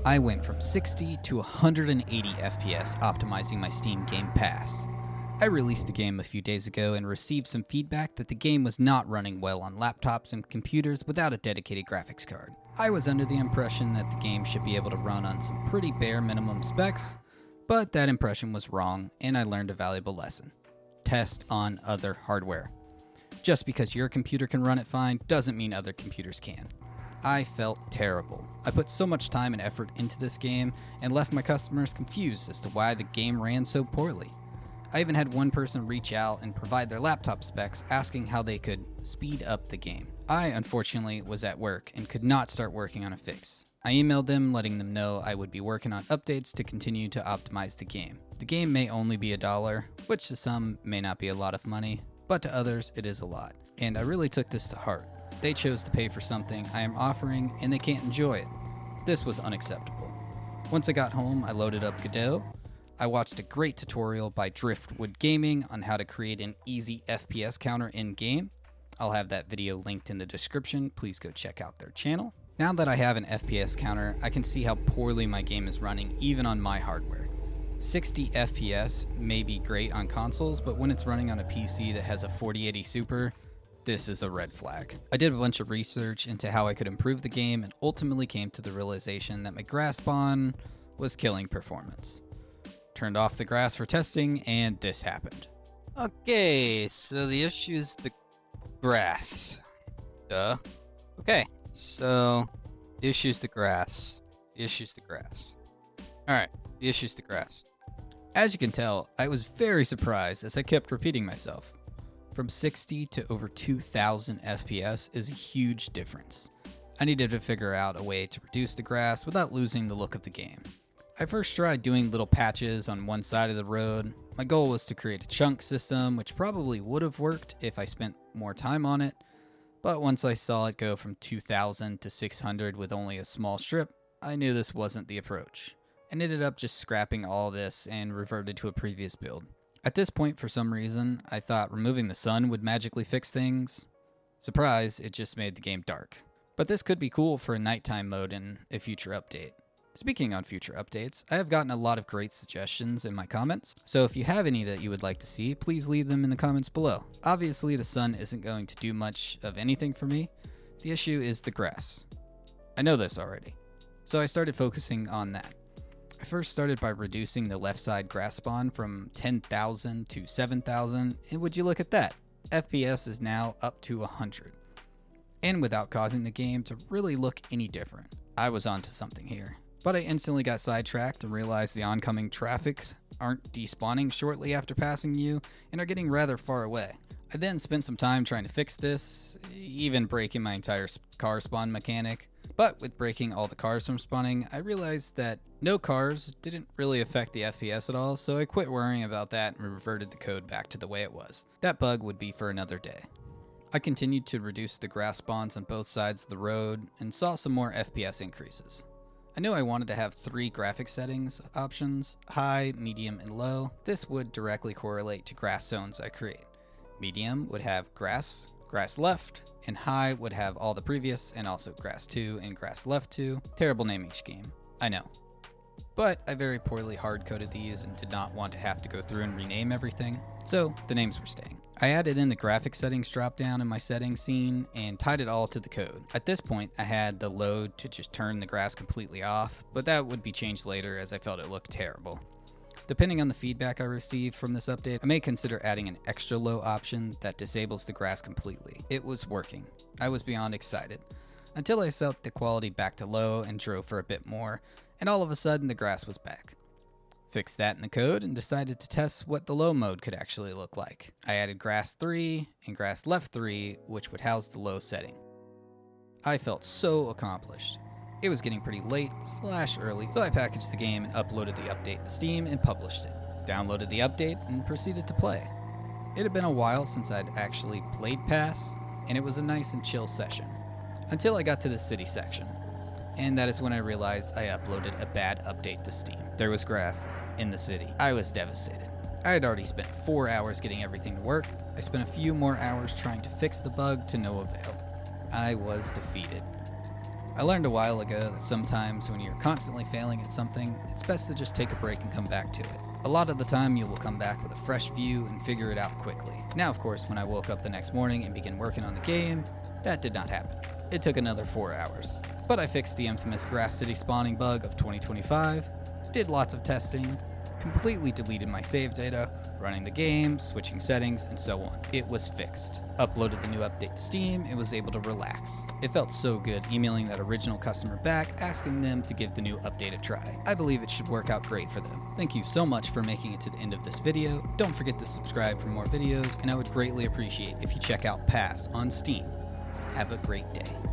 I went from 60 to 180 FPS optimizing my Steam Game Pass. I released the game a few days ago and received some feedback that the game was not running well on laptops and computers without a dedicated graphics card. I was under the impression that the game should be able to run on some pretty bare minimum specs, but that impression was wrong and I learned a valuable lesson. Test on other hardware. Just because your computer can run it fine doesn't mean other computers can. I felt terrible. I put so much time and effort into this game and left my customers confused as to why the game ran so poorly. I even had one person reach out and provide their laptop specs asking how they could speed up the game. I, unfortunately, was at work and could not start working on a fix. I emailed them letting them know I would be working on updates to continue to optimize the game. The game may only be $1, which to some may not be a lot of money, but to others it is a lot. And I really took this to heart. They chose to pay for something I am offering and they can't enjoy it. This was unacceptable. Once I got home, I loaded up Godot. I watched a great tutorial by Driftwood Gaming on how to create an easy FPS counter in-game. I'll have that video linked in the description. Please go check out their channel. Now that I have an FPS counter, I can see how poorly my game is running even on my hardware. 60 FPS may be great on consoles, but when it's running on a PC that has a 4080 Super, this is a red flag. I did a bunch of research into how I could improve the game and ultimately came to the realization that my grass spawn was killing performance. Turned off the grass for testing, and this happened. Okay, so the issue is the grass. Duh. Okay, so the issue is the grass. The issue is the grass. Alright, the issue is the grass. As you can tell, I was very surprised as I kept repeating myself. From 60 to over 2,000 FPS is a huge difference. I needed to figure out a way to reduce the grass without losing the look of the game. I first tried doing little patches on one side of the road. My goal was to create a chunk system, which probably would have worked if I spent more time on it, but once I saw it go from 2,000 to 600 with only a small strip, I knew this wasn't the approach, and ended up just scrapping all this and reverted to a previous build. At this point, for some reason, I thought removing the sun would magically fix things. Surprise, it just made the game dark. But this could be cool for a nighttime mode in a future update. Speaking on future updates, I have gotten a lot of great suggestions in my comments, so if you have any that you would like to see, please leave them in the comments below. Obviously, the sun isn't going to do much of anything for me. The issue is the grass. I know this already, so I started focusing on that. I first started by reducing the left side grass spawn from 10,000 to 7,000, and would you look at that, FPS is now up to 100. And without causing the game to really look any different. I was onto something here. But I instantly got sidetracked and realized the oncoming traffic aren't despawning shortly after passing you and are getting rather far away. I then spent some time trying to fix this, even breaking my entire car spawn mechanic. But with breaking all the cars from spawning, I realized that no cars didn't really affect the FPS at all, so I quit worrying about that and reverted the code back to the way it was. That bug would be for another day. I continued to reduce the grass spawns on both sides of the road and saw some more FPS increases. I knew I wanted to have 3 graphic settings options, high, medium, and low. This would directly correlate to grass zones I create. Medium would have grass, grass left, and high would have all the previous and also grass 2 and grass left 2. Terrible naming scheme, I know. But I very poorly hard-coded these and did not want to have to go through and rename everything, so the names were staying. I added in the graphic settings drop-down in my settings scene and tied it all to the code. At this point, I had the load to just turn the grass completely off, but that would be changed later as I felt it looked terrible. Depending on the feedback I receive from this update, I may consider adding an extra low option that disables the grass completely. It was working. I was beyond excited. Until I set the quality back to low and drove for a bit more, and all of a sudden the grass was back. Fixed that in the code and decided to test what the low mode could actually look like. I added grass 3 and grass left 3, which would house the low setting. I felt so accomplished. It was getting pretty late/early, so I packaged the game and uploaded the update to Steam and published it. Downloaded the update and proceeded to play. It had been a while since I'd actually played Pass, and it was a nice and chill session. Until I got to the city section. And that is when I realized I uploaded a bad update to Steam. There was grass in the city. I was devastated. I had already spent 4 hours getting everything to work. I spent a few more hours trying to fix the bug to no avail. I was defeated. I learned a while ago that sometimes when you're constantly failing at something, it's best to just take a break and come back to it. A lot of the time you will come back with a fresh view and figure it out quickly. Now of course, when I woke up the next morning and began working on the game, that did not happen. It took another 4 hours. But I fixed the infamous Grass City spawning bug of 2025, did lots of testing, completely deleted my save data, running the game, switching settings, and so on. It was fixed. Uploaded the new update to Steam and was able to relax. It felt so good emailing that original customer back, asking them to give the new update a try. I believe it should work out great for them. Thank you so much for making it to the end of this video. Don't forget to subscribe for more videos, and I would greatly appreciate if you check out Pass on Steam. Have a great day.